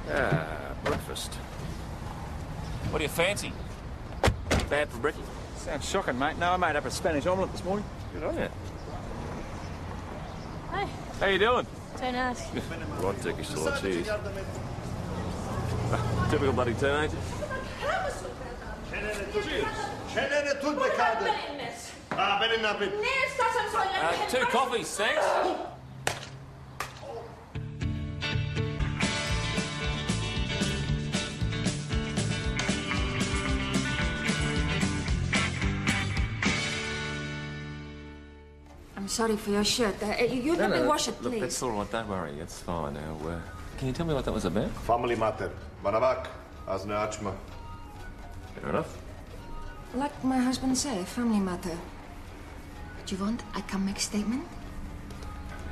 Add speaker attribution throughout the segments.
Speaker 1: Breakfast.
Speaker 2: What do you fancy? Bad for brekkie?
Speaker 1: Sounds shocking, mate. No, I made up a Spanish omelette this morning.
Speaker 2: Good on you.
Speaker 3: Hey.
Speaker 1: How you doing?
Speaker 3: Don't ask.
Speaker 2: Right, Turkish till I cheese. Typical bloody teenager.
Speaker 4: Çeneni tut be kadın. Benim ne yapayım?
Speaker 3: Ne istersen söyle.
Speaker 2: 2 coffees, thanks.
Speaker 5: I'm sorry for your shirt. You let me wash it, please.
Speaker 2: Look, that's all right. Don't worry. It's fine. Now, can you tell me what that was about?
Speaker 4: Family matter. Bana bak. Ağzını açma.
Speaker 2: Fair enough.
Speaker 5: Like my husband said, family matter. Do you want I can make statement?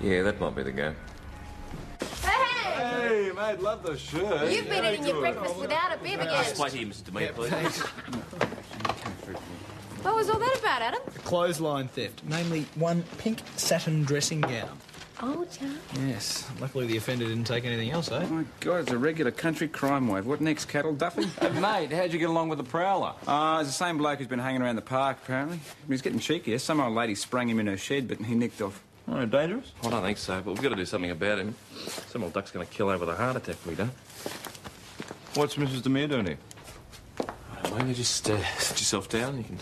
Speaker 2: Yeah, that might be the go.
Speaker 1: Hey, mate, love the shirt.
Speaker 3: You've been eating your breakfast without a bib again.
Speaker 2: Just wait here, Mr. Demir, please.
Speaker 3: What was all that about, Adam?
Speaker 6: A clothesline theft, namely one pink satin dressing gown.
Speaker 3: Oh, John.
Speaker 6: Yes. Luckily the offender didn't take anything else, eh?
Speaker 1: Oh, my God, it's a regular country crime wave. What next, cattle duffing? Hey, mate, how'd you get along with the prowler? It's the same bloke who's been hanging around the park, apparently. He's getting cheeky. Some old lady sprang him in her shed, but he nicked off.
Speaker 2: Oh, dangerous? I don't think so, but we've got to do something about him. Some old duck's going to kill over the heart attack if we don't.
Speaker 1: What's Mrs. Demir doing here?
Speaker 2: Maybe just sit yourself down. You can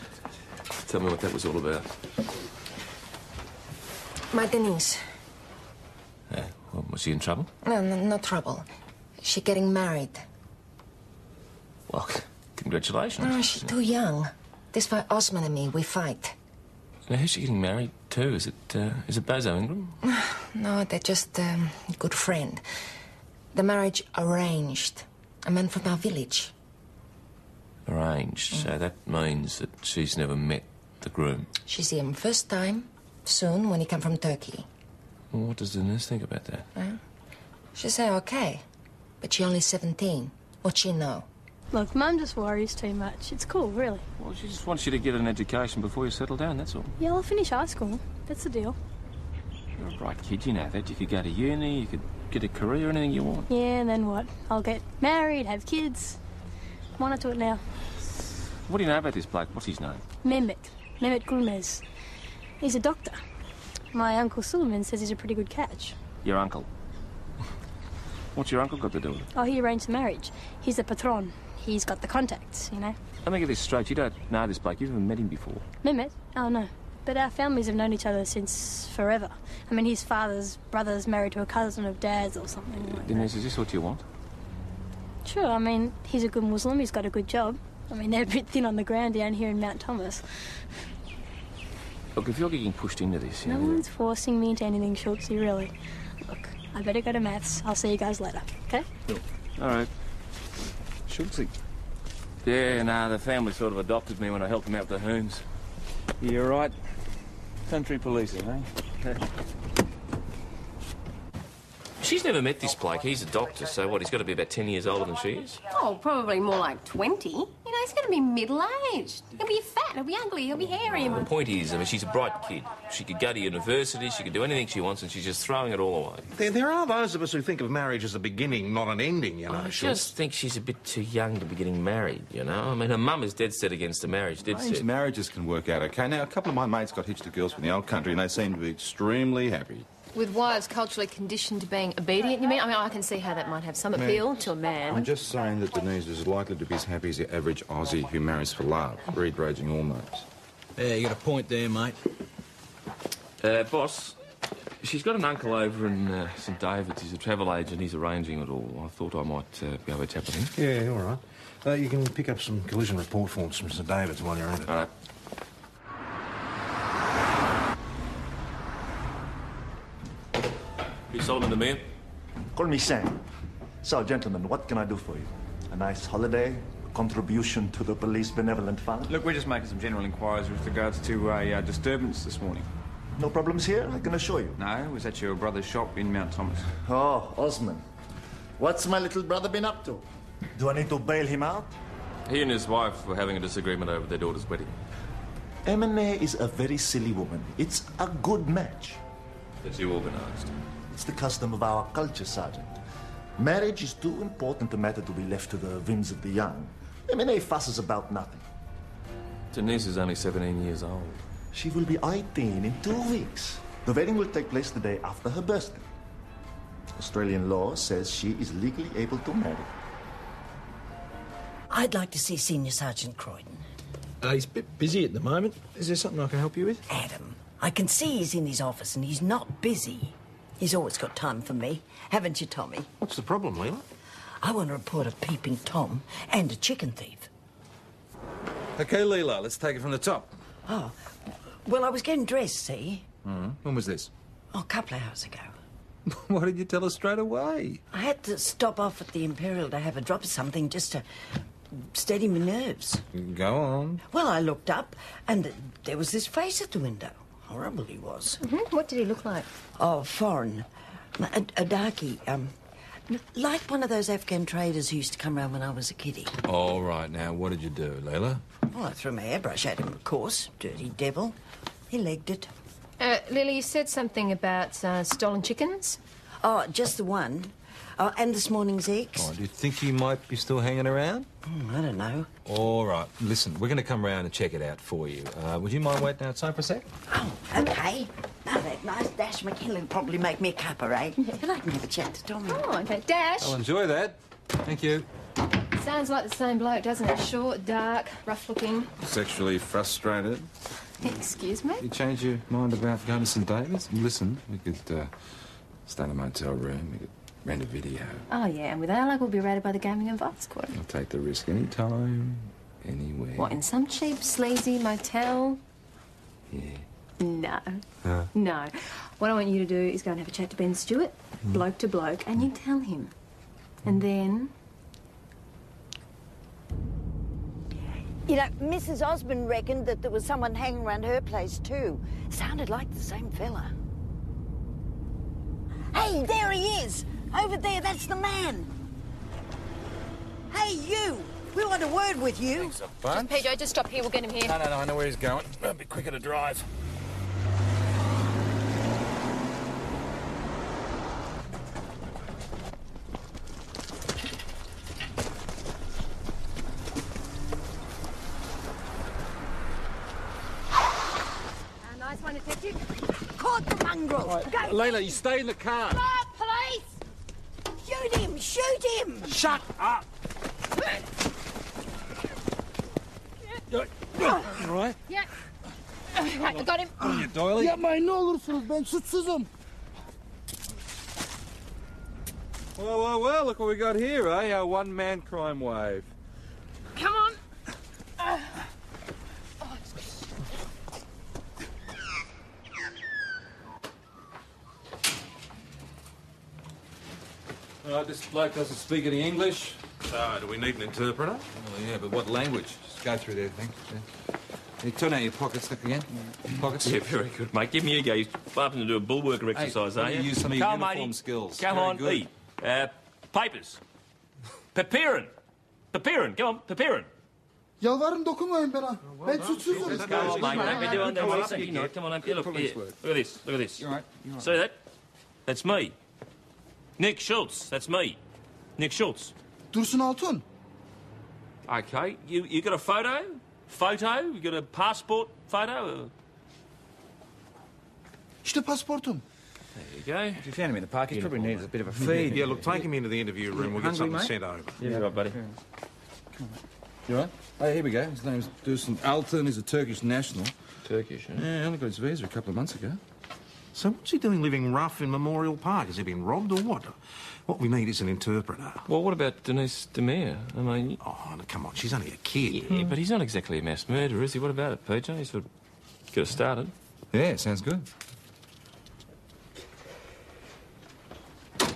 Speaker 2: tell me what that was all about.
Speaker 5: My Denise.
Speaker 2: Yeah, well, was she in trouble?
Speaker 5: No trouble. She getting married.
Speaker 2: Well, congratulations.
Speaker 5: Oh, she's too young. This why Osman and me, we fight.
Speaker 2: Now, who's she getting married to? Is it Bozo Ingram?
Speaker 5: No, they're just a good friend. The marriage arranged. A man from our village.
Speaker 2: Arranged. So that means that she's never met the groom.
Speaker 5: She see him first time, soon, when he come from Turkey.
Speaker 2: Well, what does the nurse think about that?
Speaker 5: She say okay, but she only 17. What she know?
Speaker 3: Look, Mum just worries too much. It's cool, really.
Speaker 1: Well, she just wants you to get an education before you settle down, that's all.
Speaker 3: Yeah, I'll finish high school. That's the deal.
Speaker 1: You're a bright kid, you know that. You could go to uni, you could get a career, anything you want.
Speaker 3: Yeah, and then what? I'll get married, have kids. Why not do it now?
Speaker 1: What do you know about this bloke? What's his name?
Speaker 3: Mehmet Gulmez. He's a doctor. My Uncle Suleiman says he's a pretty good catch.
Speaker 1: Your uncle? What's your uncle got to do with it?
Speaker 3: Oh, he arranged the marriage. He's the patron. He's got the contacts, you know.
Speaker 1: Let me get this straight. You don't know this bloke. You've never met him before.
Speaker 3: Mehmet? Oh, no. But our families have known each other since forever. I mean, his father's brother's married to a cousin of Dad's or something like that.
Speaker 1: Denise, is this what you want?
Speaker 3: Sure, I mean, he's a good Muslim, he's got a good job. I mean, they're a bit thin on the ground down here in Mount Thomas.
Speaker 1: Look, if you're getting pushed into this...
Speaker 3: No one's forcing me into anything, Schultzy, really. Look, I better go to maths. I'll see you guys later, OK?
Speaker 1: Sure. All right. Schultzy. Yeah, nah, the family sort of adopted me when I helped them out with the hoons. You're right. Country policing, eh?
Speaker 2: She's never met this bloke. He's a doctor, so what, he's got to be about 10 years older than she is?
Speaker 7: Oh, probably more like 20. You know, he's going to be middle-aged. He'll be fat, he'll be ugly, he'll be hairy.
Speaker 2: The point is, I mean, she's a bright kid. She could go to university, she could do anything she wants, and she's just throwing it all away.
Speaker 4: There are those of us who think of marriage as a beginning, not an ending, you know.
Speaker 2: I just think she's a bit too young to be getting married, you know? I mean, her mum is dead set against the marriage, dead
Speaker 8: Arranged
Speaker 2: set.
Speaker 8: marriages can work out okay. Now, a couple of my mates got hitched to girls from the old country and they seem to be extremely happy.
Speaker 7: With wives culturally conditioned to being obedient, you mean? I mean, I can see how that might have some appeal to a man.
Speaker 8: I'm just saying that Denise is likely to be as happy as the average Aussie who marries for love, read raging hormones.
Speaker 6: Yeah, you got a point there, mate.
Speaker 2: Boss, she's got an uncle over in St David's. He's a travel agent. He's arranging it all. I thought I might go have a chat with him.
Speaker 4: Yeah, all right. You can pick up some collision report forms from St David's while you're at it.
Speaker 2: All right. You Solomon the man?
Speaker 9: Call me Sam. So, gentlemen, what can I do for you? A nice holiday? A contribution to the police benevolent fund?
Speaker 1: Look, we're just making some general inquiries with regards to a disturbance this morning.
Speaker 9: No problems here, I can assure you.
Speaker 1: No, it was at your brother's shop in Mount Thomas.
Speaker 9: Oh, Osman. What's my little brother been up to? Do I need to bail him out?
Speaker 2: He and his wife were having a disagreement over their daughter's wedding.
Speaker 9: Emine is a very silly woman. It's a good match.
Speaker 2: That you organised.
Speaker 9: It's the custom of our culture, Sergeant. Marriage is too important a matter to be left to the whims of the young. I mean, they fusses about nothing.
Speaker 2: Denise is only 17 years old.
Speaker 9: She will be 18 in 2 weeks. The wedding will take place the day after her birthday. Australian law says she is legally able to marry.
Speaker 10: I'd like to see Senior Sergeant Croydon.
Speaker 4: He's a bit busy at the moment. Is there something I can help you with?
Speaker 10: Adam, I can see he's in his office and he's not busy. He's always got time for me. Haven't you, Tommy?
Speaker 4: What's the problem, Leela?
Speaker 10: I want to report a peeping Tom and a chicken thief.
Speaker 1: OK, Leela, let's take it from the top.
Speaker 10: Oh, well, I was getting dressed, see?
Speaker 1: When was this?
Speaker 10: Oh, a couple of hours ago.
Speaker 1: Why did you tell us straight away?
Speaker 10: I had to stop off at the Imperial to have a drop of something just to steady my nerves.
Speaker 1: Go on.
Speaker 10: Well, I looked up and there was this face at the window. Horrible he was.
Speaker 7: What did he look like?
Speaker 10: Oh, foreign. A darkie. Like one of those Afghan traders who used to come round when I was a kiddie.
Speaker 1: All right, now, what did you do, Leela?
Speaker 10: Well, I threw my hairbrush at him, of course. Dirty devil. He legged it.
Speaker 7: Lily, you said something about stolen chickens?
Speaker 10: Oh, just the one. Oh, and this morning's eggs.
Speaker 1: Oh, do you think he might be still hanging around?
Speaker 10: I don't know.
Speaker 1: All right, listen, we're going to come round and check it out for you. Would you mind waiting outside for a sec?
Speaker 10: Oh, OK. Now, that nice Dash McKinley will probably make me a cuppa, eh? And I can have a chat to Tommy.
Speaker 7: Oh, OK. Dash.
Speaker 1: I'll enjoy that. Thank you.
Speaker 7: Sounds like the same bloke, doesn't it? Short, dark, rough-looking.
Speaker 1: Sexually frustrated.
Speaker 7: Excuse me?
Speaker 1: You change your mind about going to St David's? Listen, we could stay in a motel room, we could rent a video.
Speaker 7: Oh, yeah, and with our luck, we'll be raided by the Gaming and Vice Squad.
Speaker 1: I'll take the risk any time, anywhere.
Speaker 7: What, in some cheap, sleazy motel?
Speaker 1: Yeah.
Speaker 7: No. No. What I want you to do is go and have a chat to Ben Stewart, bloke to bloke, and you tell him. And then...
Speaker 10: You know, Mrs. Osborne reckoned that there was someone hanging around her place, too. Sounded like the same fella. Hey, there he is! Over there, that's the man! Hey, you! We want a word with you.
Speaker 1: Thanks a bunch.
Speaker 7: Pedro, just stop here. We'll get him here.
Speaker 1: No, I know where he's going. It'll be quicker to drive.
Speaker 7: Nice one, detective.
Speaker 10: Caught the mongrel!
Speaker 1: Right. Leila, you stay in the car.
Speaker 7: Stop, police!
Speaker 10: Shoot him! Shoot him!
Speaker 1: Shut up! You all right?
Speaker 7: Yeah. Right, I got him.
Speaker 1: You doily?
Speaker 11: Yapmayın ne olursunuz, ben suçsuzum.
Speaker 1: Well, look what we got here, eh? Our one-man crime wave.
Speaker 7: Come on.
Speaker 1: This bloke doesn't speak any English.
Speaker 8: So, do we need an interpreter?
Speaker 1: Oh, yeah, but what language? Just go through there, thanks. You turn out your pockets again. Pockets?
Speaker 2: Yeah, very good, mate. Give me a go. You're bumping to do a bullworker exercise,
Speaker 1: why
Speaker 2: are
Speaker 1: don't
Speaker 2: you?
Speaker 1: you use some of your uniform skills?
Speaker 2: Come
Speaker 1: Very
Speaker 2: on,
Speaker 1: good.
Speaker 2: eat. Papers. Papirin. Papirin. Come on, papirin.
Speaker 11: Yalvarırım dokunmayın bana. Ben suçsuzum.
Speaker 2: Come on, mate. Don't be doing that. Come on, here, look here. Look at this. Look at this.
Speaker 1: You're right.
Speaker 2: See that? That's me. Nick Schultz. That's me. Nick Schultz.
Speaker 11: Dursun Altun.
Speaker 2: Okay. You got a photo? Photo? You got a passport photo?
Speaker 11: İşte pasportum.
Speaker 2: There you go.
Speaker 1: If you found him in the park, he probably needed a bit of a feed.
Speaker 8: Yeah, look, take him into the interview room. We'll get
Speaker 1: Hungry,
Speaker 8: something
Speaker 1: mate?
Speaker 8: sent over.
Speaker 2: Yeah, right, buddy.
Speaker 1: Come on, mate. You all right? Oh, here we go. His name's Dursun Altun. He's a Turkish national.
Speaker 2: Turkish, huh?
Speaker 1: Yeah, only got his visa a couple of months ago.
Speaker 8: So what's he doing living rough in Memorial Park? Has he been robbed or what? What we need is an interpreter.
Speaker 2: Well, what about Denise Demare? I mean...
Speaker 8: Oh, no, come on, she's only a kid.
Speaker 2: Yeah, but he's not exactly a mass murderer, is he? What about it, PJ? He's sort of get us started.
Speaker 1: Yeah, sounds good. Did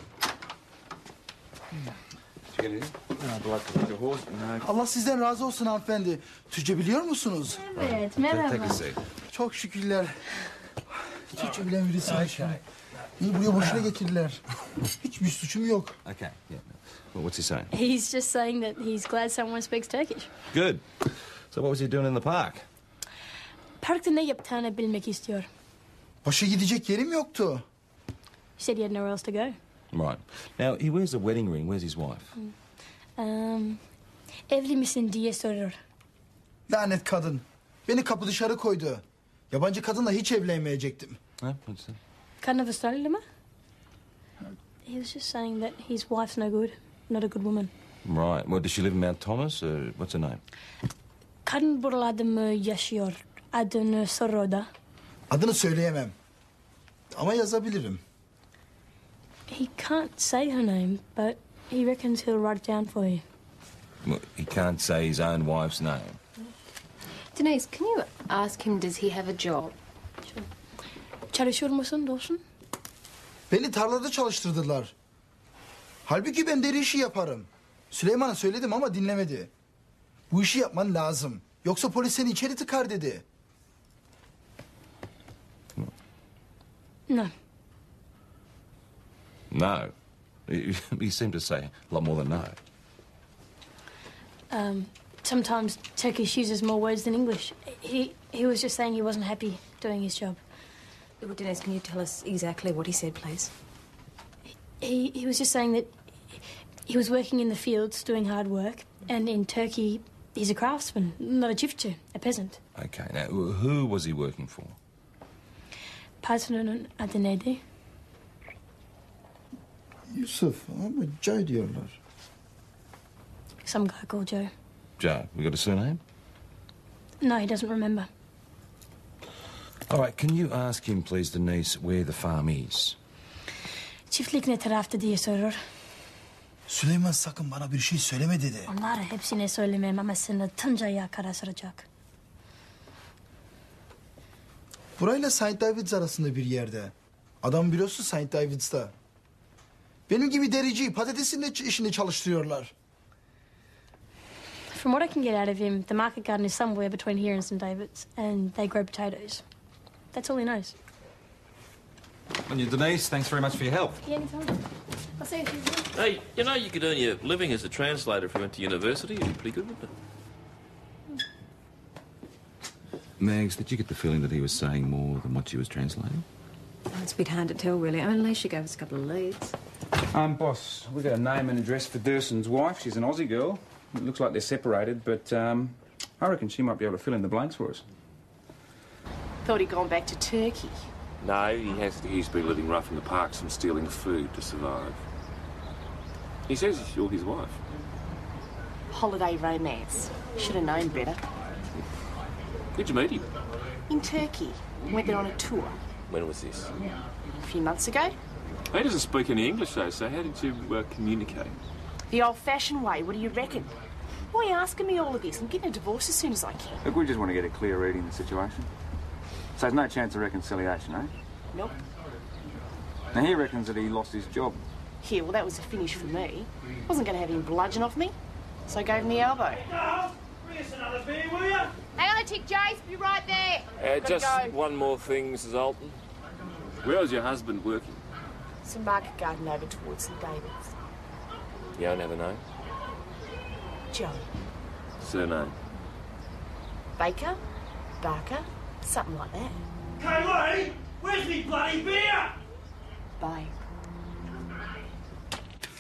Speaker 1: you get it in? No, like a horse. No.
Speaker 11: Allah sizden razı olsun hanımefendi. Türkçe biliyor musunuz?
Speaker 3: Evet,
Speaker 1: Take a
Speaker 3: merhaba.
Speaker 1: seat.
Speaker 11: Çok şükürler. Türkçe bilen birisi var. Beni buraya boşuna getirdiler. Hiçbir suçum yok.
Speaker 1: Okay, yeah. Well, what's he saying?
Speaker 3: He's just saying that he's glad someone speaks Turkish.
Speaker 1: Good. So what was he doing in the park?
Speaker 3: Parkta ne yaptığını bilmek istiyor.
Speaker 11: Başa gidecek yerim yoktu.
Speaker 3: He said he had nowhere else to go.
Speaker 8: Right. Now, he wears a wedding ring. Where's his wife?
Speaker 3: Evli misin diye soruyor.
Speaker 11: Lanet kadın. Beni kapı dışarı koydu. Yabancı kadınla hiç evlenmeyecektim.
Speaker 8: What's that?
Speaker 3: Kadın Avustralyalı mı? He was just saying that his wife's no good, not a good woman.
Speaker 8: Right. Well, does she live in Mount Thomas? What's her name?
Speaker 3: Kadın buralarda mı yaşıyor? Adını soruyor da.
Speaker 11: Adını söyleyemem. Ama yazabilirim.
Speaker 3: He can't say her name, but he reckons he'll write it down for you.
Speaker 8: Well, he can't say his own wife's name.
Speaker 7: Denise, can you ask him, does he have a job?
Speaker 3: Sure. Çalışıyor musun Dawson?
Speaker 11: Beni tarlada çalıştırdılar. Halbuki ben deri işi yaparım. Süleyman'a söyledim ama dinlemedi. Bu işi yapman lazım. Yoksa polis seni içeri tıkar dedi.
Speaker 3: No.
Speaker 8: No. He seemed to say a lot more than no.
Speaker 3: Sometimes Turkish uses more words than English. He was just saying he wasn't happy doing his job.
Speaker 7: Well, Denise, can you tell us exactly what he said, please?
Speaker 3: He was just saying that he was working in the fields doing hard work, and in Turkey he's a craftsman, not a çiftçi, a peasant.
Speaker 8: Okay, now, who was he working for?
Speaker 3: Patronun adı neydi?
Speaker 11: Yusuf ama Joe diyorlar.
Speaker 3: Some guy called Joe.
Speaker 8: Joe. We got a surname?
Speaker 3: No, he doesn't remember.
Speaker 8: All right, can you ask him, please, Denise, where the farm is?
Speaker 3: Çiftlik ne tarafta diye soruyor.
Speaker 11: Süleyman sakın bana bir şey söyleme dedi.
Speaker 3: Onlara hepsine söylemem ama seni Tuncay'a karıştıracak.
Speaker 11: Burayla St. David's arasında bir yerde. Adam bürosu St. David's'ta. Benim gibi derici, patatesin de işini çalıştırıyorlar.
Speaker 3: From what I can get out of him, the market garden is somewhere between here and St. David's, and they grow potatoes. That's all he knows.
Speaker 1: And you, Denise, thanks very much for your help.
Speaker 3: Yeah, anytime. I'll see you soon.
Speaker 2: Hey, you know you could earn your living as a translator if you went to university. It'd be pretty good, wouldn't it?
Speaker 8: Mags, did you get the feeling that he was saying more than what she was translating?
Speaker 7: Oh, it's a bit hard to tell, really. I mean, at least she gave us a couple of leads.
Speaker 1: Boss, we got a name and address for Durson's wife. She's an Aussie girl. It looks like they're separated, but I reckon she might be able to fill in the blanks for us.
Speaker 12: Thought he'd gone back to Turkey.
Speaker 2: No, he's been living rough in the parks and stealing food to survive. He says you're his wife.
Speaker 12: Holiday romance. Should have known better.
Speaker 2: Where'd you meet him?
Speaker 12: In Turkey. Went there on a tour.
Speaker 2: When was this?
Speaker 12: A few months ago.
Speaker 2: He doesn't speak any English, though, so how did you communicate?
Speaker 12: The old-fashioned way. What do you reckon? Why are you asking me all of this? I'm getting a divorce as soon as I can.
Speaker 1: Look, we just want to get a clear reading of the situation. So there's no chance of reconciliation, eh?
Speaker 12: Nope.
Speaker 1: Now, he reckons that he lost his job.
Speaker 12: Yeah, well, that was a finish for me. Wasn't going to have him bludgeon off me, so I gave him the elbow.
Speaker 13: Bring us another beer, will you?
Speaker 14: Hang on a tick, Jace. Be right there.
Speaker 2: Just one more thing, Mrs. Alton. Where was your husband working?
Speaker 12: Some market garden over towards St. David's.
Speaker 2: You don't have a name?
Speaker 12: Joe.
Speaker 2: Surname?
Speaker 12: Baker? Barker? Something like that.
Speaker 13: Kaylee, where's me bloody beer?
Speaker 12: Bye.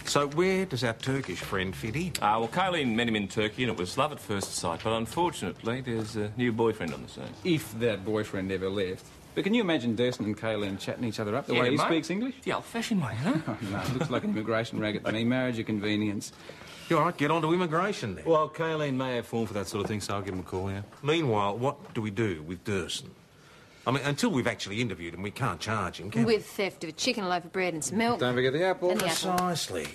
Speaker 4: So where does our Turkish friend fit in?
Speaker 2: Well, Kayleen met him in Turkey and it was love at first sight, but unfortunately there's a new boyfriend on the scene.
Speaker 1: If that boyfriend ever left. But can you imagine Durson and Kayleen chatting each other up the way he speaks English?
Speaker 2: The old-fashioned way, huh?
Speaker 1: Oh, no, it looks like an immigration racket to me. Marriage a convenience.
Speaker 4: You all right, get on to immigration then.
Speaker 15: Well, Kayleen may have form for that sort of thing, so I'll give him a call, yeah.
Speaker 4: Meanwhile, what do we do with Durson? I mean, until we've actually interviewed him, we can't charge him, can we?
Speaker 7: With theft of a chicken, a loaf of bread and some milk.
Speaker 1: Don't forget the apple.
Speaker 7: And the apple.
Speaker 4: Precisely.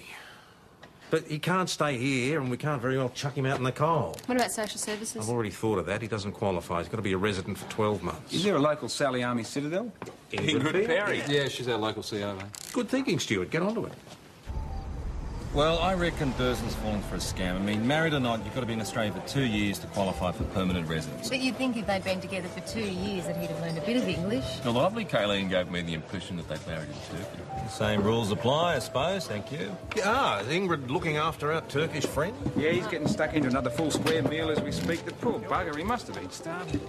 Speaker 4: But he can't stay here, and we can't very well chuck him out in the cold.
Speaker 7: What about social services?
Speaker 4: I've already thought of that. He doesn't qualify. He's got to be a resident for 12 months.
Speaker 1: Is there a local Sally Army citadel?
Speaker 4: Ingrid Perry.
Speaker 15: Yeah, she's our local CO, mate.
Speaker 4: Good thinking, Stuart. Get onto it.
Speaker 15: Well, I reckon Durson's fallen for a scam. I mean, married or not, you've got to be in Australia for 2 years to qualify for permanent residence.
Speaker 7: But you'd think if they'd been together for 2 years that he'd have learned a bit of English.
Speaker 15: The lovely Kayleen gave me the impression that they'd married in Turkey. The same rules apply, I suppose. Thank you.
Speaker 4: Is Ingrid looking after our Turkish friend?
Speaker 1: Yeah, he's getting stuck into another full square meal as we speak. The poor bugger, he must have been starving.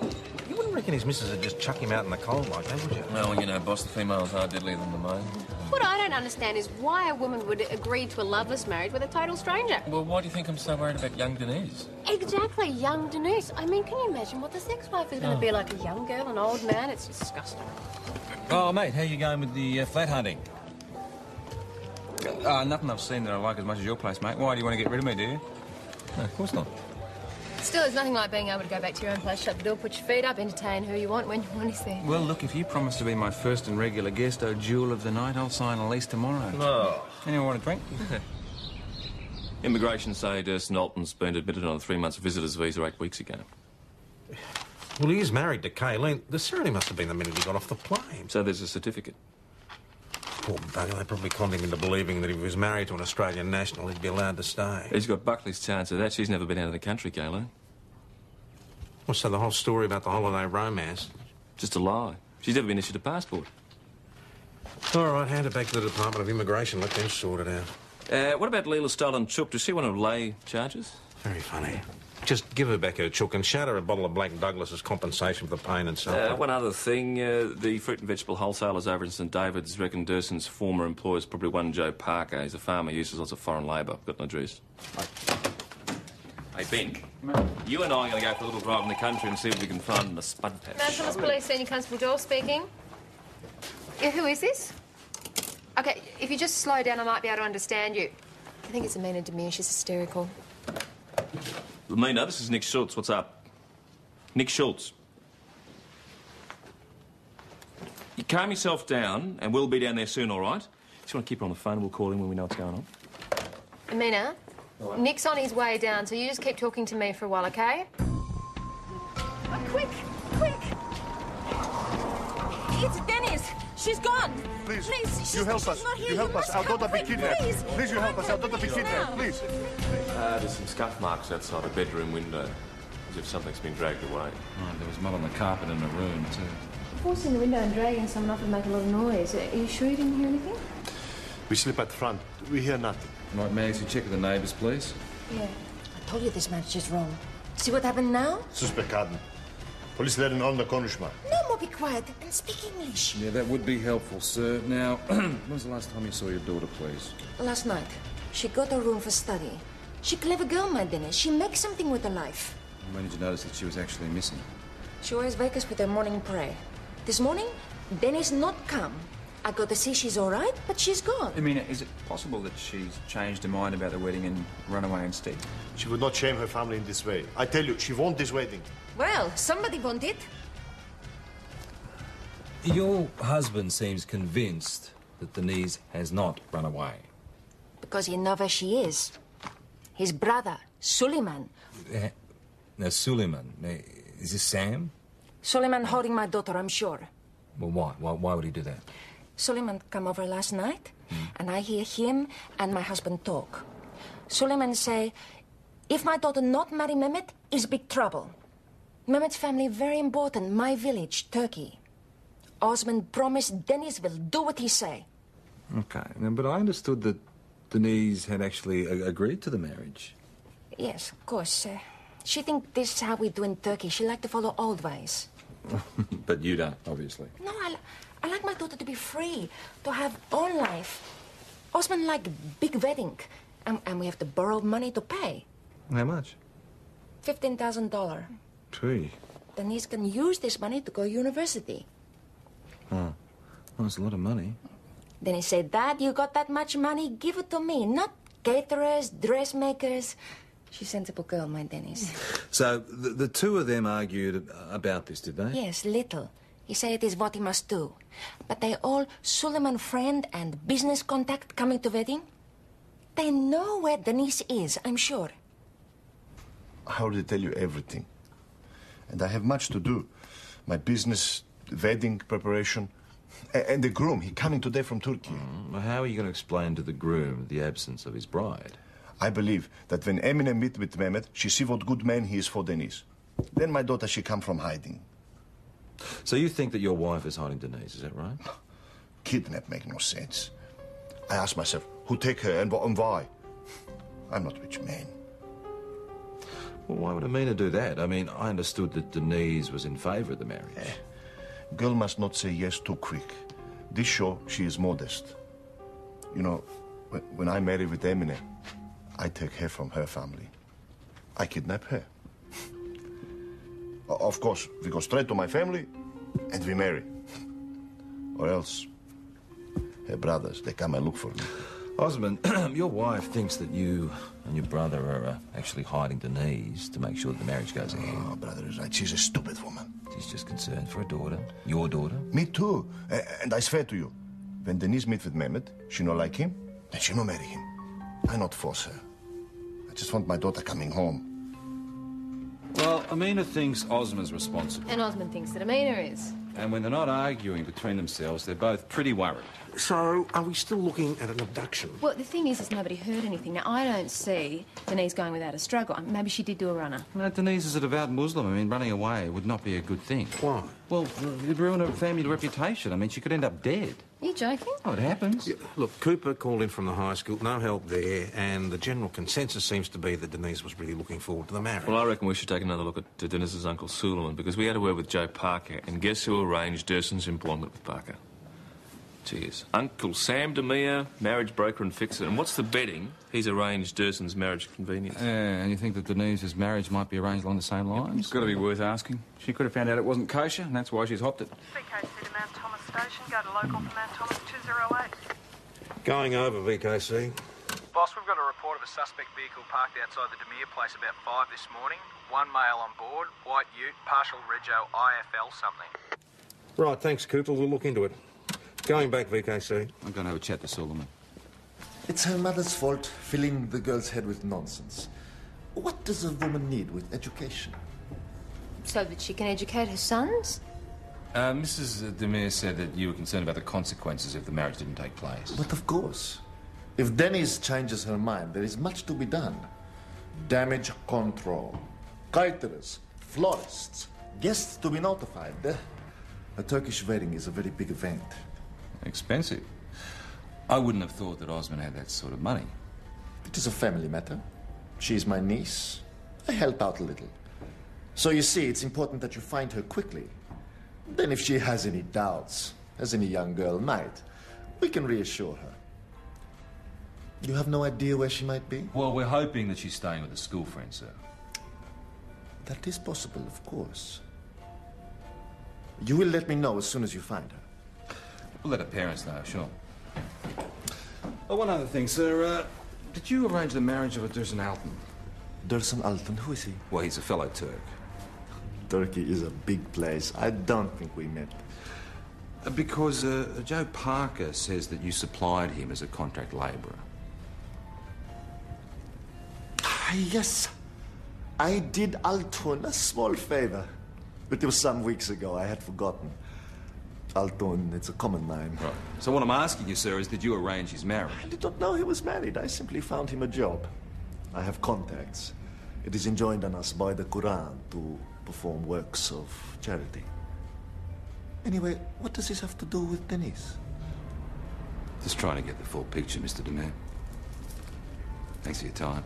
Speaker 4: You wouldn't reckon his missus would just chuck him out in the cold like that, would you?
Speaker 2: Well, you know, boss, the females are deadlier than the male.
Speaker 16: What I don't understand is why a woman would agree to a loveless marriage with a total stranger.
Speaker 2: Well, why do you think I'm so worried about young Denise?
Speaker 16: Exactly, young Denise. I mean, can you imagine what the sex life is going to
Speaker 2: Oh.
Speaker 16: be like? A young girl, an old man? It's disgusting.
Speaker 15: Oh, mate, how you going with the flat hunting?
Speaker 1: Nothing I've seen that I like as much as your place, mate. Why do you want to get rid of me, do you?
Speaker 15: No, of course not.
Speaker 16: Still, there's nothing like being able to go back to your own place, shut the door, put your feet up, entertain who you want when you want is there.
Speaker 1: Well, look, if you promise to be my first and regular guest, oh, jewel of the night, I'll sign a lease tomorrow.
Speaker 2: Oh.
Speaker 1: Anyone want a drink?
Speaker 2: Immigration say Durston Alton's been admitted on a 3 months visitor's visa 8 weeks ago.
Speaker 4: Well, he is married to Kayleen. The ceremony must have been the minute he got off the plane.
Speaker 2: So there's a certificate.
Speaker 4: Poor bugger, they probably conned him into believing that if he was married to an Australian national, he'd be allowed to stay.
Speaker 2: He's got Buckley's chance of that. She's never been out of the country, Kayleen.
Speaker 4: Well, so the whole story about the holiday romance...
Speaker 2: Just a lie. She's never been issued a passport.
Speaker 4: All right, hand it back to the Department of Immigration. Let them sort it out.
Speaker 2: What about Leela stolen chook? Does she want to lay charges?
Speaker 4: Very funny. Just give her back her chook and shout her a bottle of Black Douglas as compensation for the pain and suffering.
Speaker 2: One other thing, the fruit and vegetable wholesalers over in St David's reckon Durson's former employer's probably one Joe Parker. He's a farmer, uses lots of foreign labour. Got an address. Hey, Ben, you and I are going to go for a little drive in the country and see if we can find the spud patch.
Speaker 16: Nationals Police Senior Constable Joel speaking. Yeah, who is this? Okay, if you just slow down, I might be able to understand you. I think it's Amina Demir. She's hysterical.
Speaker 2: Amina, this is Nick Schultz. What's up? Nick Schultz. You calm yourself down, and we'll be down there soon, all right? Just want to keep her on the phone, and we'll call him when we know what's going on.
Speaker 16: Amina, Nick's on his way down, so you just keep talking to me for a while, OK?
Speaker 17: Oh, quick! It's Dennis! She's gone!
Speaker 9: Please,
Speaker 17: she's,
Speaker 9: you help us.
Speaker 17: she's not here.
Speaker 9: You help us. Our daughter be
Speaker 17: quick,
Speaker 9: kidnapped.
Speaker 17: please.
Speaker 9: Please, you help us. Our daughter be kidnapped. Please.
Speaker 2: There's some scuff marks outside a bedroom window, as if something's been dragged away.
Speaker 1: Right, there was mud on the carpet in the room, too.
Speaker 16: Forcing the window and dragging someone off would make a lot of noise. Are you sure you didn't hear anything?
Speaker 9: We sleep at the front. We hear nothing.
Speaker 1: Right, Mags, you check with the neighbours, please.
Speaker 5: Yeah. I told you this match is wrong. See what happened now?
Speaker 9: Suspekaden. Police lerin onda konuşma.
Speaker 5: No more be quiet and speak English.
Speaker 1: Yeah, that would be helpful, sir. Now, when was the last time you saw your daughter, please?
Speaker 5: Last night, she got a room for study. She clever girl, my Dennis. She makes something with her life.
Speaker 1: When did you notice that she was actually missing?
Speaker 5: She always wakes us with her morning prayer. This morning, Dennis not come. I got to see she's all right, but she's gone.
Speaker 1: I mean, is it possible that she's changed her mind about the wedding and run away instead?
Speaker 9: She would not shame her family in this way. I tell you, she wants this wedding.
Speaker 5: Well, somebody want it.
Speaker 15: Your husband seems convinced that Denise has not run away.
Speaker 5: Because he knows where she is. His brother, Suleiman.
Speaker 15: Now, Suleiman, is this Sam?
Speaker 5: Suleiman holding my daughter, I'm sure.
Speaker 15: Well, why? Why would he do that?
Speaker 5: Suleiman come over last night, and I hear him and my husband talk. Suleiman say, if my daughter not marry Mehmet, is big trouble. Mehmet's family very important, my village, Turkey. Osman promised Dennis will do what he say.
Speaker 1: Okay, now, but I understood that Denise had actually agreed to the marriage.
Speaker 5: Yes, of course. She think this is how we do in Turkey. She like to follow old ways.
Speaker 1: But you don't, obviously.
Speaker 5: No, I like my daughter to be free, to have own life. Osman like big wedding, and we have to borrow money to pay.
Speaker 1: How much?
Speaker 5: $15,000.
Speaker 1: Gee.
Speaker 5: Denise can use this money to go university.
Speaker 1: Oh, well, that's a lot of money.
Speaker 5: Then he said, Dad, you got that much money? Give it to me, not caterers, dressmakers. She's a sensible girl, my Dennis.
Speaker 1: So the two of them argued about this, did they?
Speaker 5: Yes, little. He said it is what he must do. But they all Suleiman friend and business contact coming to wedding. They know where Denise is, I'm sure.
Speaker 9: I already tell you everything. And I have much to do. My business, wedding preparation, and the groom. He coming today from Turkey.
Speaker 1: Well, how are you going to explain to the groom the absence of his bride?
Speaker 9: I believe that when Emine meet with Mehmet, she see what good man he is for Denise. Then my daughter, she come from hiding.
Speaker 1: So you think that your wife is hiding Denise, is that right?
Speaker 9: Kidnap make no sense. I ask myself, who take her and why? I'm not rich man.
Speaker 1: Well, why would Amina do that? I mean, I understood that Denise was in favour of the marriage.
Speaker 9: Girl must not say yes too quick. This show, she is modest. You know, when I marry with Emine, I take her from her family. I kidnap her. Of course, we go straight to my family and we marry. Or else, her brothers, they come and look for me.
Speaker 15: Osmond, your wife thinks that you and your brother are actually hiding Denise to make sure that the marriage goes ahead.
Speaker 9: Oh, brother is right. She's a stupid woman.
Speaker 15: She's just concerned for her daughter. Your daughter.
Speaker 9: Me too. And I swear to you, when Denise meet with Mehmet, she no like him, and she no marry him. I not force her. I just want my daughter coming home.
Speaker 15: Well, Amina thinks Osmond's responsible.
Speaker 16: And Osmond thinks that Amina is.
Speaker 15: And when they're not arguing between themselves, they're both pretty worried.
Speaker 4: So, are we still looking at an abduction?
Speaker 16: Well, the thing is nobody heard anything. Now, I don't see Denise going without a struggle. Maybe she did do a runner.
Speaker 15: No, Denise is a devout Muslim. I mean, running away would not be a good thing.
Speaker 4: Why?
Speaker 15: Well, it'd ruin her family reputation. I mean, she could end up dead.
Speaker 16: Are you joking?
Speaker 15: Oh, it happens.
Speaker 4: Yeah, look, Cooper called in from the high school, no help there, and the general consensus seems to be that Denise was really looking forward to the marriage.
Speaker 2: Well, I reckon we should take another look at Denise's uncle Suleiman, because we had a word with Joe Parker, and guess who arranged Durson's employment with Parker? Cheers. Uncle Sam Demir, marriage broker and fixer. And what's the betting? He's arranged Durson's marriage convenience.
Speaker 15: And you think that Denise's marriage might be arranged along the same lines?
Speaker 1: It's got to be worth asking. She could have found out it wasn't kosher, and that's why she's hopped it.
Speaker 18: VKC to Mount Thomas Station. Go to local for Mount Thomas 208.
Speaker 4: Going over, VKC.
Speaker 19: Boss, we've got a report of a suspect vehicle parked outside the Demir place about 5 this morning. One male on board, white ute, partial rego, IFL something.
Speaker 4: Right, thanks, Cooper. We'll look into it. Going back, VKC.
Speaker 15: I'm going to have a chat to Suleiman.
Speaker 20: It's her mother's fault filling the girl's head with nonsense. What does a woman need with education?
Speaker 16: So that she can educate her sons?
Speaker 15: Mrs. Demir said that you were concerned about the consequences if the marriage didn't take place.
Speaker 20: But of course. If Denise changes her mind, there is much to be done. Damage control. Caterers, florists, guests to be notified. A Turkish wedding is a very big event.
Speaker 15: Expensive. I wouldn't have thought that Osmond had that sort of money.
Speaker 20: It is a family matter. She is my niece. I help out a little. So you see, it's important that you find her quickly. Then if she has any doubts, as any young girl might, we can reassure her. You have no idea where she might be?
Speaker 15: Well, we're hoping that she's staying with a school friend, sir.
Speaker 20: That is possible, of course. You will let me know as soon as you find her.
Speaker 15: We'll let her parents know, sure. Oh, one other thing, sir. Did you arrange the marriage of a Dursun Altan?
Speaker 20: Dursun Altan, who is he?
Speaker 15: Well, he's a fellow Turk.
Speaker 20: Turkey is a big place. I don't think we met.
Speaker 15: Because Joe Parker says that you supplied him as a contract labourer.
Speaker 20: Yes. I did Altun a small favour. But it was some weeks ago. I had forgotten. Altun, it's a common name.
Speaker 15: Right. So what I'm asking you, sir, is did you arrange his marriage?
Speaker 20: I did not know he was married. I simply found him a job. I have contacts. It is enjoined on us by the Quran to perform works of charity. Anyway, what does this have to do with Denise?
Speaker 15: Just trying to get the full picture, Mr. Demir. Thanks for your time.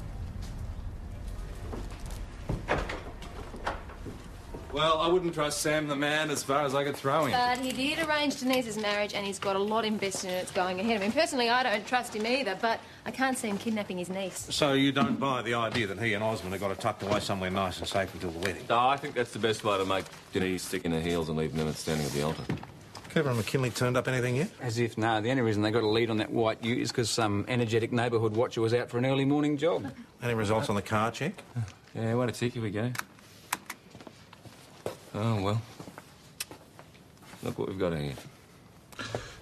Speaker 15: Well, I wouldn't trust Sam the man as far as I could throw him.
Speaker 16: But he did arrange Denise's marriage and he's got a lot invested in it going ahead. I mean, personally, I don't trust him either, but I can't see him kidnapping his niece.
Speaker 4: So you don't buy the idea that he and Osmond have got it tucked away somewhere nice and safe until the wedding?
Speaker 2: No, I think that's the best way to make Denise stick in her heels and leave Mehmet standing at the altar.
Speaker 4: Cooper and McKinley turned up anything yet?
Speaker 1: As if, no. The only reason they got a lead on that white ute is because some energetic neighbourhood watcher was out for an early morning job.
Speaker 4: Any results on the car check?
Speaker 2: Yeah, wait a tick, here we go. Oh, well. Look what we've got here.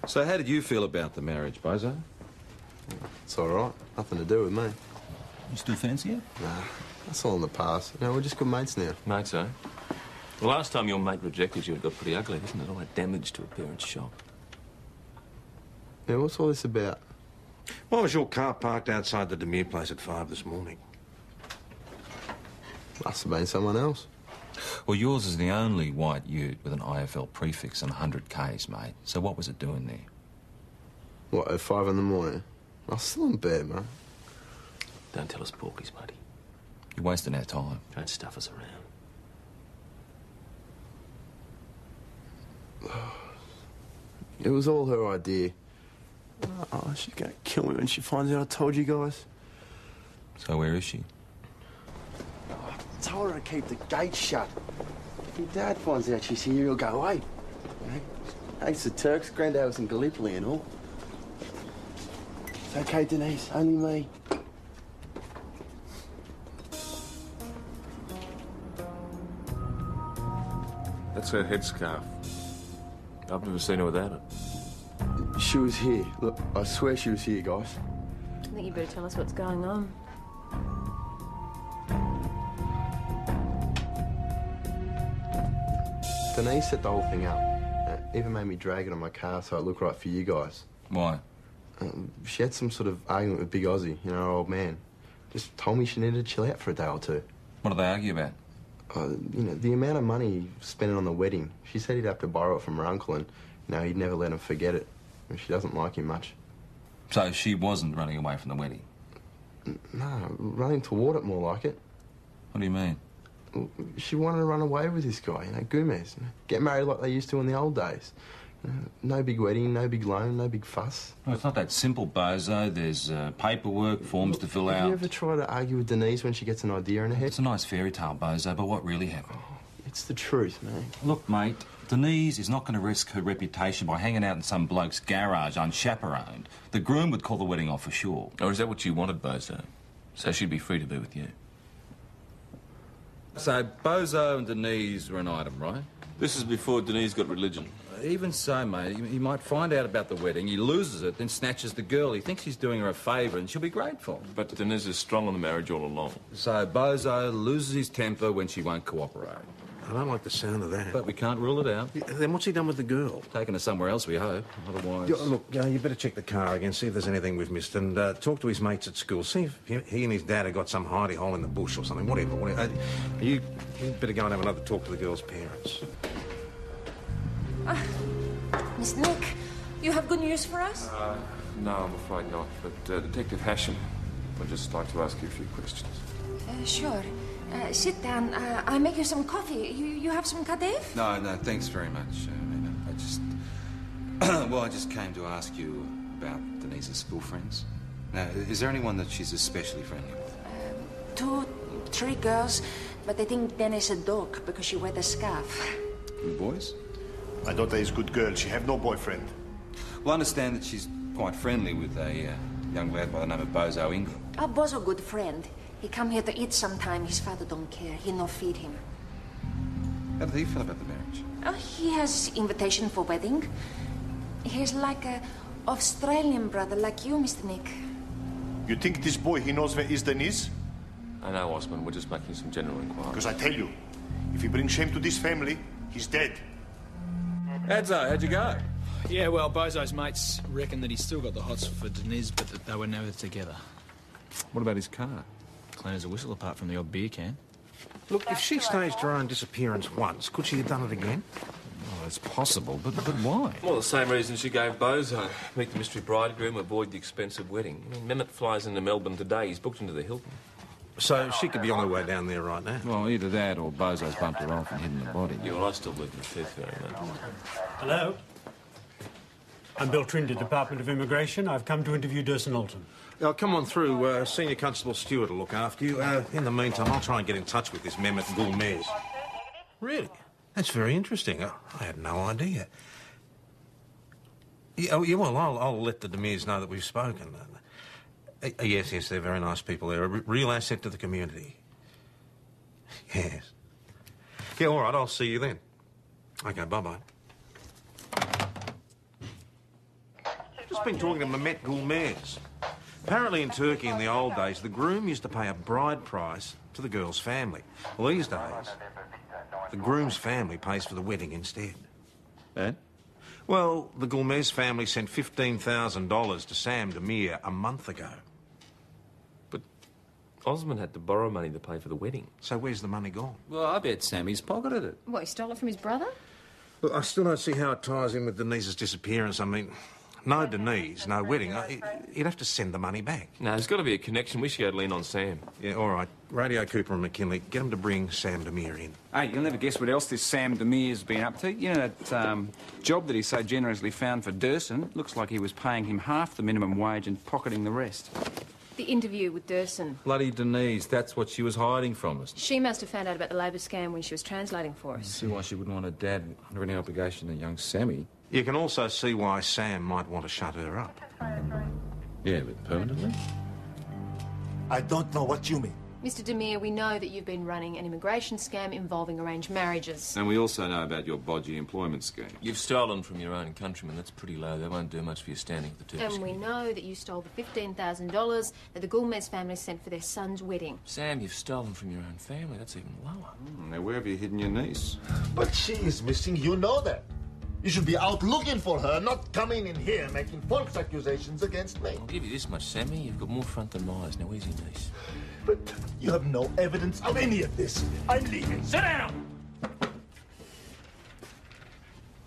Speaker 15: So how did you feel about the marriage, Bozo?
Speaker 21: It's all right. Nothing to do with me.
Speaker 15: You still fancy it?
Speaker 21: Nah, that's all in the past. You know, we're just good mates now.
Speaker 2: Mates, eh? The last time your mate rejected you, it got pretty ugly, didn't it? All that damage to a parent's shop.
Speaker 21: Yeah, what's all this about?
Speaker 4: Why was your car parked outside the Demir place at 5 this morning?
Speaker 21: Must have been someone else.
Speaker 15: Well, yours is the only white ute with an IFL prefix and 100 Ks, mate. So what was it doing there?
Speaker 21: What, at 5 in the morning? I was still in bed, mate.
Speaker 2: Don't tell us porkies, matey.
Speaker 15: You're wasting our time.
Speaker 2: Don't stuff us around.
Speaker 21: It was all her idea. Oh, she's gonna kill me when she finds out I told you guys.
Speaker 15: So where is she?
Speaker 21: I told her to keep the gate shut. If your dad finds out she's here, he'll go away. You know, thanks to Turks, Grandad was in Gallipoli and all. It's okay, Denise, only me.
Speaker 2: That's her headscarf. I've never seen her without it.
Speaker 21: She was here. Look, I swear she was here, guys.
Speaker 7: I think you better tell us what's going on.
Speaker 21: Denise set the whole thing up. Even made me drag it on my car so it looked right for you guys.
Speaker 15: Why?
Speaker 21: She had some sort of argument with Big Aussie, you know, our old man. Just told me she needed to chill out for a day or two.
Speaker 15: What do they argue about?
Speaker 21: You know, the amount of money he spent on the wedding. She said he'd have to borrow it from her uncle and, you know, he'd never let him forget it. She doesn't like him much.
Speaker 15: So she wasn't running away from the wedding?
Speaker 21: No, running toward it more like it.
Speaker 15: What do you mean?
Speaker 21: She wanted to run away with this guy, you know, Gomez. You know, get married like they used to in the old days. You know, no big wedding, no big loan, no big fuss.
Speaker 15: Well, it's not that simple, Bozo. There's paperwork, forms to fill out.
Speaker 21: Have you ever tried to argue with Denise when she gets an idea in her head?
Speaker 15: It's a nice fairy tale, Bozo, but what really happened?
Speaker 21: It's the truth, man.
Speaker 15: Look, mate, Denise is not going to risk her reputation by hanging out in some bloke's garage unchaperoned. The groom would call the wedding off for sure.
Speaker 2: Or is that what you wanted, Bozo? So she'd be free to be with you?
Speaker 15: So Bozo and Denise were an item, right?
Speaker 2: This is before Denise got religion.
Speaker 15: Even so, mate, he might find out about the wedding, he loses it, then snatches the girl. He thinks he's doing her a favour and she'll be grateful.
Speaker 2: But Denise is strong on the marriage all along.
Speaker 15: So Bozo loses his temper when she won't cooperate.
Speaker 4: I don't like the sound of that.
Speaker 15: But we can't rule it out.
Speaker 4: Then what's he done with the girl?
Speaker 15: Taken her somewhere else, we hope. Otherwise...
Speaker 4: Look, you better check the car again, see if there's anything we've missed, and talk to his mates at school. See if he and his dad have got some hidey hole in the bush or something, whatever. You better go and have another talk to the girl's parents.
Speaker 5: Miss Nick, you have good news for us?
Speaker 2: No, I'm afraid not. But Detective Hashem, I'd just like to ask you a few questions.
Speaker 5: Sure. Sit down. I'll make you some coffee. You have some Kadev?
Speaker 1: No, thanks very much. I just... well, I just came to ask you about Denise's school friends. Now, is there anyone that she's especially friendly with?
Speaker 5: 2, 3 girls, but they think Dennis a dog because she wear the scarf.
Speaker 1: And boys?
Speaker 9: My daughter is a good girl. She have no boyfriend.
Speaker 1: Well, I understand that she's quite friendly with a young lad by the name of Bozo Ingram.
Speaker 5: Bozo good friend. He come here to eat sometime. His father don't care. He no feed him.
Speaker 1: How did he feel about the marriage?
Speaker 5: He has invitation for wedding. He's like a Australian brother, like you, Mr. Nick.
Speaker 9: You think this boy, he knows where is Denise?
Speaker 2: I know, Osman. We're just making some general inquiries.
Speaker 9: Because I tell you, if he brings shame to this family, he's dead.
Speaker 15: Adzo, how'd you go?
Speaker 19: Yeah, well, Bozo's mates reckon that he's still got the hots for Denise, but that they were never together.
Speaker 1: What about his car?
Speaker 19: Clean as a whistle apart from the odd beer can.
Speaker 4: Look, if she staged her own disappearance once, could she have done it again?
Speaker 15: Well, it's possible, but why?
Speaker 2: Well, the same reason she gave Bozo. Meet the mystery bridegroom, avoid the expensive wedding. I mean, Mehmet flies into Melbourne today. He's booked into the Hilton.
Speaker 4: So she could be on her way down there right now?
Speaker 15: Well, either that or Bozo's bumped her off and hidden the body.
Speaker 2: Yeah, well, I still believe in the Tooth Fairy, mate.
Speaker 6: Hello? I'm Bill Trinder, Department of Immigration. I've come to interview Durson Alton.
Speaker 4: Come on through. Senior Constable Stewart will look after you. In the meantime, I'll try and get in touch with this Mehmet Gulmez. Really? That's very interesting. I had no idea. Yeah, well, I'll let the Demirs know that we've spoken. Yes, they're very nice people. They're a real asset to the community. Yes. Yeah, all right, I'll see you then. OK, bye-bye. Just been talking to Mehmet Gulmez. Apparently in Turkey in the old days, the groom used to pay a bride price to the girl's family. Well, these days, the groom's family pays for the wedding instead.
Speaker 1: And?
Speaker 4: Well, the Gulmez family sent $15,000 to Sam Demir a month ago.
Speaker 2: But Osman had to borrow money to pay for the wedding.
Speaker 4: So where's the money gone?
Speaker 1: Well, I bet Sammy's pocketed it.
Speaker 7: What, he stole it from his brother?
Speaker 4: Look, I still don't see how it ties in with Denise's disappearance. I mean, No Denise, no wedding. You'd have to send the money back.
Speaker 2: No, there's got to be a connection. We should go lean on Sam.
Speaker 4: Yeah, all right. Radio Cooper and McKinley, get them to bring Sam Demir in.
Speaker 1: Hey, you'll never guess what else this Sam Demir's been up to. You know that job that he so generously found for Durson? Looks like he was paying him half the minimum wage and pocketing the rest.
Speaker 7: The interview with Durson.
Speaker 15: Bloody Denise, that's what she was hiding from us.
Speaker 7: She must have found out about the labour scam when she was translating for us.
Speaker 15: See why she wouldn't want her dad under any obligation to young Sammy.
Speaker 4: You can also see why Sam might want to shut her up.
Speaker 15: Yeah, but permanently?
Speaker 20: I don't know what you mean.
Speaker 7: Mr. Demir, we know that you've been running an immigration scam involving arranged marriages.
Speaker 8: And we also know about your bodgy employment scheme.
Speaker 2: You've stolen from your own countrymen. That's pretty low. They won't do much for your standing at the Turkish.
Speaker 7: And we know that you stole the $15,000 that the Gulmez family sent for their son's wedding.
Speaker 2: Sam, you've stolen from your own family. That's even lower.
Speaker 8: Now, where have you hidden your niece?
Speaker 20: But she is missing, you know that. You should be out looking for her, not coming in here making false accusations against me.
Speaker 2: I'll give you this much, Sammy. You've got more front than Myers. Now, where's your niece?
Speaker 20: But you have no evidence of any of this. I'm leaving.
Speaker 2: Sit down!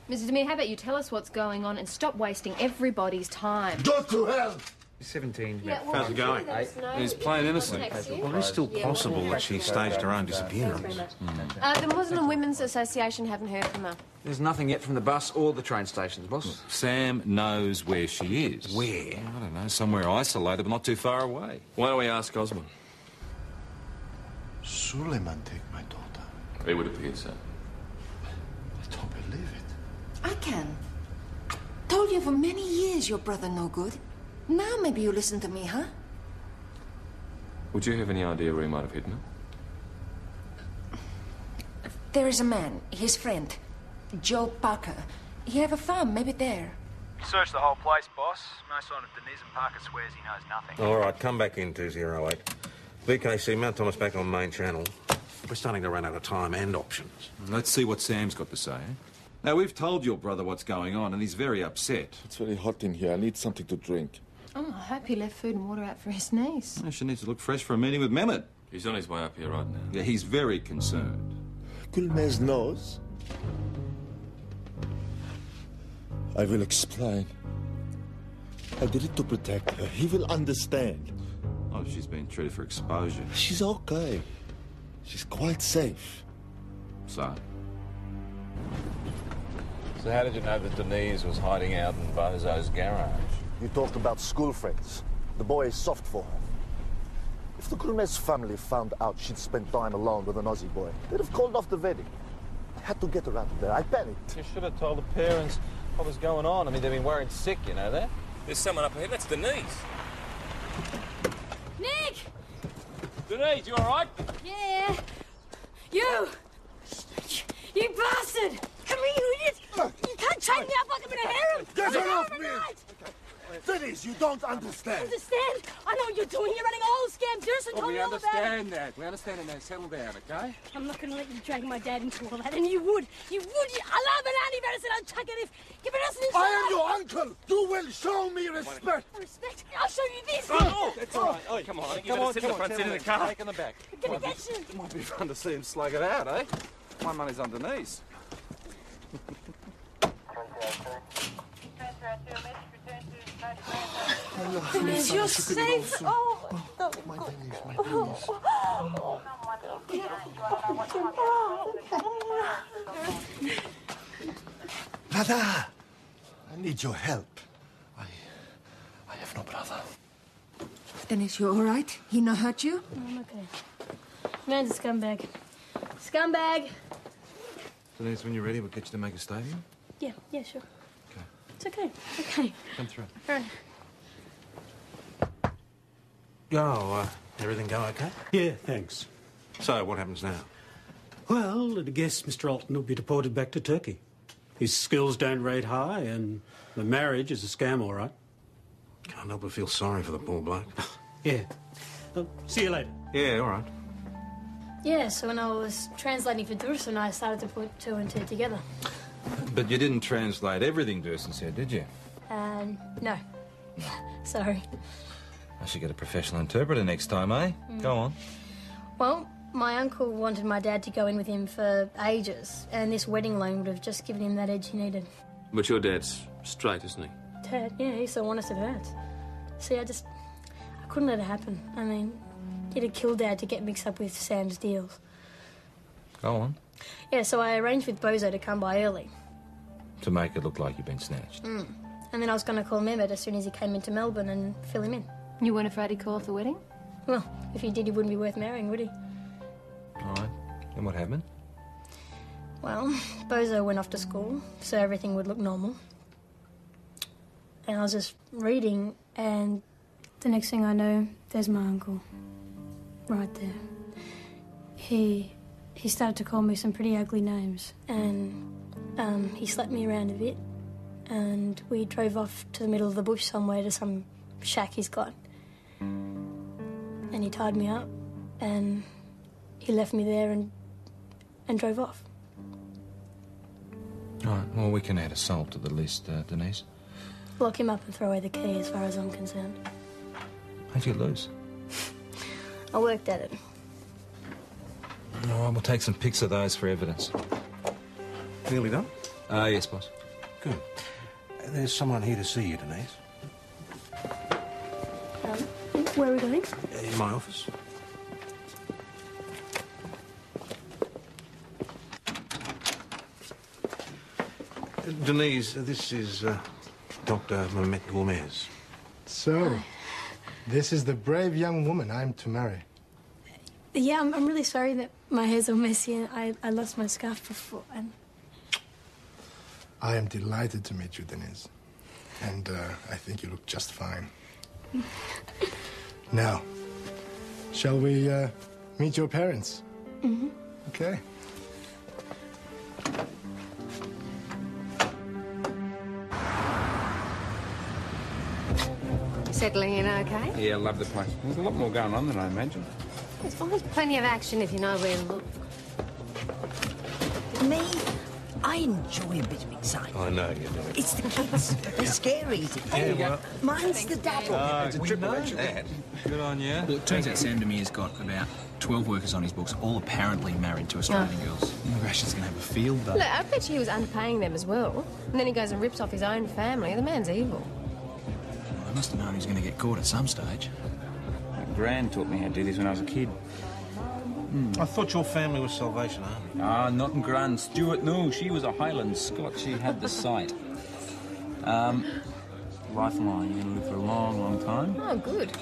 Speaker 7: Mr. Demir, how about you tell us what's going on and stop wasting everybody's time?
Speaker 20: Go to hell!
Speaker 1: 17.
Speaker 7: Yeah, well,
Speaker 4: How's it going?
Speaker 1: He's plain innocent.
Speaker 4: Well, it's still possible that she staged her own disappearance.
Speaker 7: The Muslim Women's Association haven't heard from her.
Speaker 1: There's nothing yet from the bus or the train stations, boss.
Speaker 15: Sam knows where she is.
Speaker 4: Where?
Speaker 15: I don't know, somewhere isolated but not too far away.
Speaker 2: Why don't we ask Osman?
Speaker 9: Suleiman take my daughter.
Speaker 2: It would appear so.
Speaker 9: I don't believe it.
Speaker 5: I can. Told you for many years your brother no good. Now maybe you listen to me, huh?
Speaker 2: Would you have any idea where he might have hidden her?
Speaker 5: There is a man, his friend, Joe Parker. He have a farm, maybe there.
Speaker 19: We searched the whole place, boss. No sign of Denise, and Parker swears he knows nothing.
Speaker 4: All right, come back in 208. VKC, Mount Thomas back on main channel. We're starting to run out of time and options.
Speaker 15: Let's see what Sam's got to say, eh? Now, we've told your brother what's going on, and he's very upset.
Speaker 20: It's very hot in here. I need something to drink.
Speaker 7: Oh, I hope he left food and water out for his niece.
Speaker 15: She needs to look fresh for a meeting with Mehmet.
Speaker 2: He's on his way up here right now.
Speaker 15: Yeah, he's very concerned.
Speaker 20: Gulmez knows. I will explain. I did it to protect her. He will understand.
Speaker 15: Oh, she's been treated for exposure.
Speaker 20: She's okay. She's quite safe.
Speaker 15: So? So how did you know that Denise was hiding out in Bozo's garage?
Speaker 20: You talked about school friends. The boy is soft for her. If the Gulmez family found out she'd spent time alone with an Aussie boy, they'd have called off the wedding. I had to get her out of there. I panicked.
Speaker 15: You should have told the parents what was going on. I mean, they've been worried sick, you know that?
Speaker 2: There's someone up ahead. That's Denise.
Speaker 3: Nick!
Speaker 2: Denise, you all right?
Speaker 3: Yeah. You bastard! Come here, you idiot! You can't chain me up like I'm in a harem!
Speaker 20: Get her off me!
Speaker 3: Right.
Speaker 20: Denise, you don't understand.
Speaker 3: Understand? I know what you're doing. You're running a whole scam. Durson told me all about it.
Speaker 1: We understand that. We understand it now. Settle down, okay?
Speaker 3: I'm not going to let you drag my dad into all that. And you would. You would. I love an anti-medicine. I'll chuck it if... Give it us an inside.
Speaker 20: I am your uncle. You will show me respect.
Speaker 3: Respect? I'll show you this.
Speaker 1: Oh, that's all right. Oh, come on.
Speaker 2: Come on, sit in the front seat of the car.
Speaker 1: Take in the back.
Speaker 3: I'm going to get you.
Speaker 1: It might be fun to see him slug it out, eh? My money's on Denise.
Speaker 3: Denise, you're safe. Oh,
Speaker 9: My Denise. Nada! I need your help. I have no brother.
Speaker 5: Dennis, you all right? He no hurt you?
Speaker 3: I'm okay. Man's a scumbag. Scumbag!
Speaker 15: Denise, when you're ready, we'll get you to make a stadium.
Speaker 3: Yeah, sure.
Speaker 15: Okay.
Speaker 3: It's okay. Okay.
Speaker 15: Come through.
Speaker 3: All right.
Speaker 4: Oh, everything go okay?
Speaker 6: Yeah, thanks.
Speaker 4: So, what happens now?
Speaker 6: Well, I guess Mr. Alton will be deported back to Turkey. His skills don't rate high, and the marriage is a scam, all right.
Speaker 4: Can't help but feel sorry for the poor bloke.
Speaker 6: Yeah. See you later.
Speaker 4: Yeah, all right.
Speaker 3: Yeah, so when I was translating for Durson, I started to put two and two together.
Speaker 15: But you didn't translate everything Durson said, did you?
Speaker 3: No. Sorry.
Speaker 15: I should get a professional interpreter next time, eh? Go on.
Speaker 3: Well, my uncle wanted my dad to go in with him for ages, and this wedding loan would have just given him that edge he needed.
Speaker 2: But your dad's straight, isn't he?
Speaker 3: Ted. Yeah, he's so honest it hurts. See, I couldn't let it happen. I mean, it'd kill Dad to get mixed up with Sam's deals.
Speaker 1: Go on.
Speaker 3: Yeah, so I arranged with Bozo to come by early.
Speaker 1: To make it look like you've been snatched.
Speaker 3: And then I was going to call Mehmet as soon as he came into Melbourne and fill him in.
Speaker 16: You weren't afraid he'd call off the wedding?
Speaker 3: Well, if he did, he wouldn't be worth marrying, would he?
Speaker 1: All right. And what happened?
Speaker 3: Well, Bozo went off to school, so everything would look normal. And I was just reading, and the next thing I know, there's my uncle. Right there. He started to call me some pretty ugly names, and he slapped me around a bit, and we drove off to the middle of the bush somewhere to some shack he's got. And he tied me up, and he left me there and drove off.
Speaker 1: All right, well, we can add assault to the list, Denise.
Speaker 3: Lock him up and throw away the key, as far as I'm concerned.
Speaker 1: How'd you lose?
Speaker 3: I worked at it.
Speaker 1: All right, we'll take some pics of those for evidence.
Speaker 4: Nearly done?
Speaker 1: Yes, boss.
Speaker 4: Good. There's someone here to see you, Denise.
Speaker 3: Where are we going?
Speaker 4: In my office. Denise, this is Dr. Mehmet Gomez.
Speaker 10: So, this is the brave young woman I'm to marry.
Speaker 3: Yeah, I'm really sorry that my hair's all messy and I lost my scarf before. And
Speaker 10: I am delighted to meet you, Denise. And I think you look just fine. Now, shall we meet your parents?
Speaker 3: Mm-hmm.
Speaker 10: Okay.
Speaker 16: Settling in okay?
Speaker 1: Yeah, I love the place. There's a lot more going on than I imagined.
Speaker 16: There's always plenty of action if you know where to look.
Speaker 22: Me, I enjoy a bit of excitement.
Speaker 4: I know you do.
Speaker 22: It's the kids. They're scary.
Speaker 4: Yeah, well...
Speaker 22: Mine's the dabble.
Speaker 1: It's a triple action. Good on you.
Speaker 23: Well, it turns out Sam Demir's got about 12 workers on his books, all apparently married to Australian girls. Immigration's going to have a field day.
Speaker 16: Look, I bet you he was underpaying them as well. And then he goes and rips off his own family. The man's evil.
Speaker 23: Well, I must have known he was going to get caught at some stage.
Speaker 1: Gran taught me how to do this when I was a kid.
Speaker 4: I thought your family was Salvation Army.
Speaker 1: Ah, not in Gran. Stuart, no. She was a Highland Scot. She had the sight. Lifeline. You're going to live for a long, long time.
Speaker 16: Oh, good.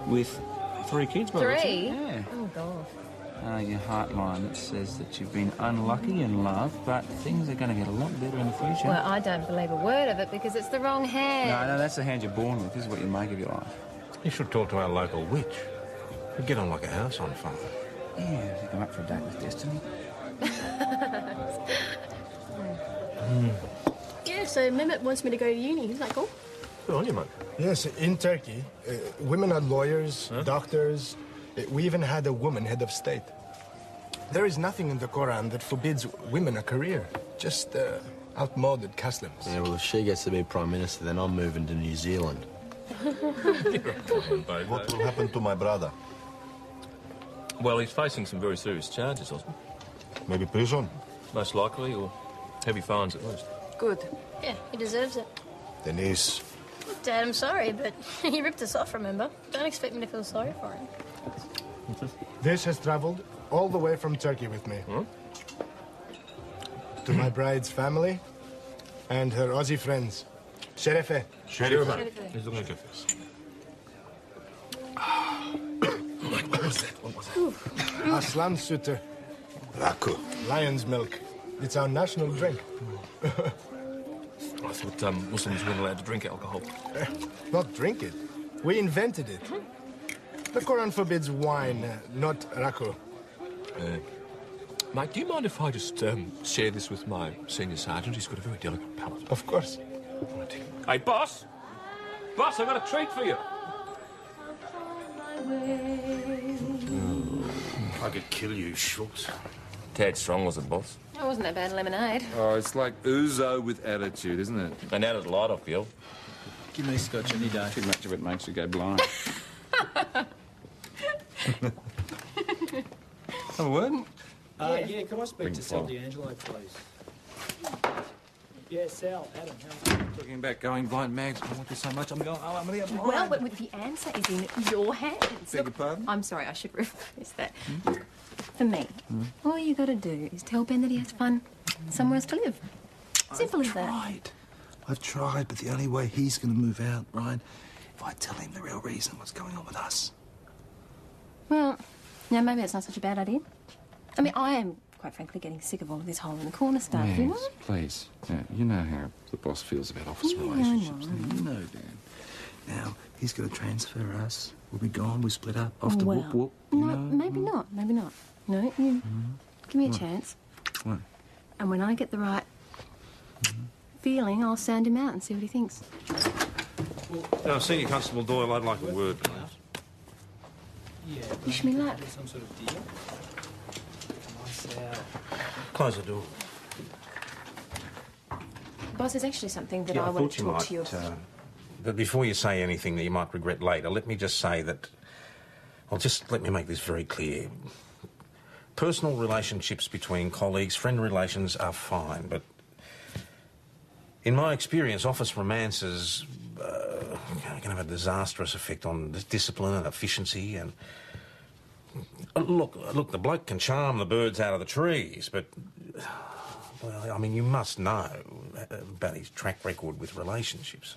Speaker 1: With 3 kids, by the way.
Speaker 16: 3?
Speaker 1: Yeah.
Speaker 16: Oh, God.
Speaker 1: Your heartline that says that you've been unlucky in love, but things are going to get a lot better in the future.
Speaker 16: Well, I don't believe a word of it because it's the wrong hand.
Speaker 1: No, that's the hand you're born with. This is what you make of your life.
Speaker 4: You should talk to our local witch. You'd get on like a house on fire.
Speaker 1: Yeah, I think I'm up for a date with Destiny.
Speaker 3: yeah, so Mehmet wants me to go to uni. Is that cool?
Speaker 4: Good on you, mate.
Speaker 10: Yes, in Turkey, women are lawyers, doctors. We even had a woman head of state. There is nothing in the Quran that forbids women a career. Just outmoded customs.
Speaker 21: Yeah, well, if she gets to be Prime Minister, then I'm moving to New Zealand.
Speaker 9: What will happen to my brother?
Speaker 2: Well, he's facing some very serious charges, Osmond.
Speaker 9: Maybe prison?
Speaker 2: Most likely, or heavy fines at least.
Speaker 3: Good. Yeah, he deserves it.
Speaker 9: Denise.
Speaker 3: Dad, I'm sorry, but he ripped us off, remember? Don't expect me to feel sorry for him.
Speaker 10: This has traveled all the way from Turkey with me. To my bride's family and her Aussie friends. Sherife.
Speaker 4: Sherife. He's looking at this.
Speaker 10: What was that? Aslan sütü.
Speaker 9: Raku.
Speaker 10: Lion's milk. It's our national drink.
Speaker 2: I thought Muslims weren't allowed to drink alcohol.
Speaker 10: Not drink it. We invented it. The Quran forbids wine, not raku.
Speaker 2: Mate, do you mind if I just share this with my senior sergeant? He's got a very delicate palate.
Speaker 10: Of course.
Speaker 2: Hey, boss! Boss, I've got a treat for you.
Speaker 4: I could kill you, Schultz.
Speaker 2: Tad strong, was it, boss?
Speaker 16: It wasn't that bad lemonade.
Speaker 8: Oh, it's like ouzo with attitude, isn't it?
Speaker 2: And added a lot off you.
Speaker 23: Give me scotch any day.
Speaker 1: Too much of it makes you go blind. Have a word?
Speaker 6: Yeah, can I speak to Sal D'Angelo, please?
Speaker 23: Yeah, Sal, Adam, how are you?
Speaker 4: Talking about going blind, Mags. I want you so much. I'm going. Oh, I'm going to go
Speaker 7: Well,
Speaker 4: blind.
Speaker 7: but the answer is in your hands.
Speaker 4: Beg your pardon?
Speaker 7: I'm sorry, I should rephrase that. Look, for me, all you got to do is tell Ben that he has to find somewhere else to live. Simple as that.
Speaker 11: I've tried, but the only way he's going to move out, Ryan, if I tell him the real reason what's going on with us.
Speaker 7: Well, yeah, maybe it's not such a bad idea. I mean, I am, quite frankly, getting sick of all of this hole in the corner stuff, you know?
Speaker 8: Mags, please. You know how the boss feels about office
Speaker 7: Yeah, I
Speaker 8: relationships.
Speaker 7: know.
Speaker 11: You know, Dan. Now, he's going to transfer us. We'll be gone. We split up. Off to
Speaker 7: Well,
Speaker 11: whoop whoop.
Speaker 7: No, maybe not. Maybe not. No, you give me a chance.
Speaker 8: What?
Speaker 7: And when I get the right feeling, I'll sound him out and see what he thinks.
Speaker 4: Senior Constable Doyle, I'd like a word, please.
Speaker 23: Yeah.
Speaker 7: Wish me luck.
Speaker 23: Some sort of deal? Come on, Sal.
Speaker 4: Close the door.
Speaker 7: Boss, there's actually something that
Speaker 4: Yeah,
Speaker 7: I want
Speaker 4: thought
Speaker 7: to
Speaker 4: you
Speaker 7: talk to you
Speaker 4: might,
Speaker 7: about.
Speaker 4: But before you say anything that you might regret later, let me just say that... Well, just let me make this very clear. Personal relationships between colleagues, friend relations are fine, but... In my experience, office romances can have a disastrous effect on discipline and efficiency and... Look, the bloke can charm the birds out of the trees, but... Well, I mean, you must know about his track record with relationships.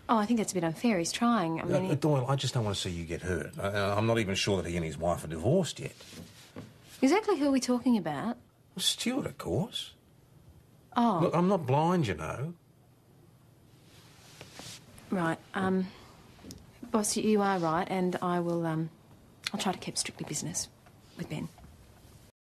Speaker 7: Oh, I think that's a bit unfair. He's trying. I mean,
Speaker 4: Doyle, I just don't want to see you get hurt. I'm not even sure that he and his wife are divorced yet.
Speaker 7: exactly who are we talking about?
Speaker 4: Stuart, of course.
Speaker 7: Oh.
Speaker 4: Look, I'm not blind, you know.
Speaker 7: Right. Boss, you are right, and I will, I'll try to keep strictly business with Ben.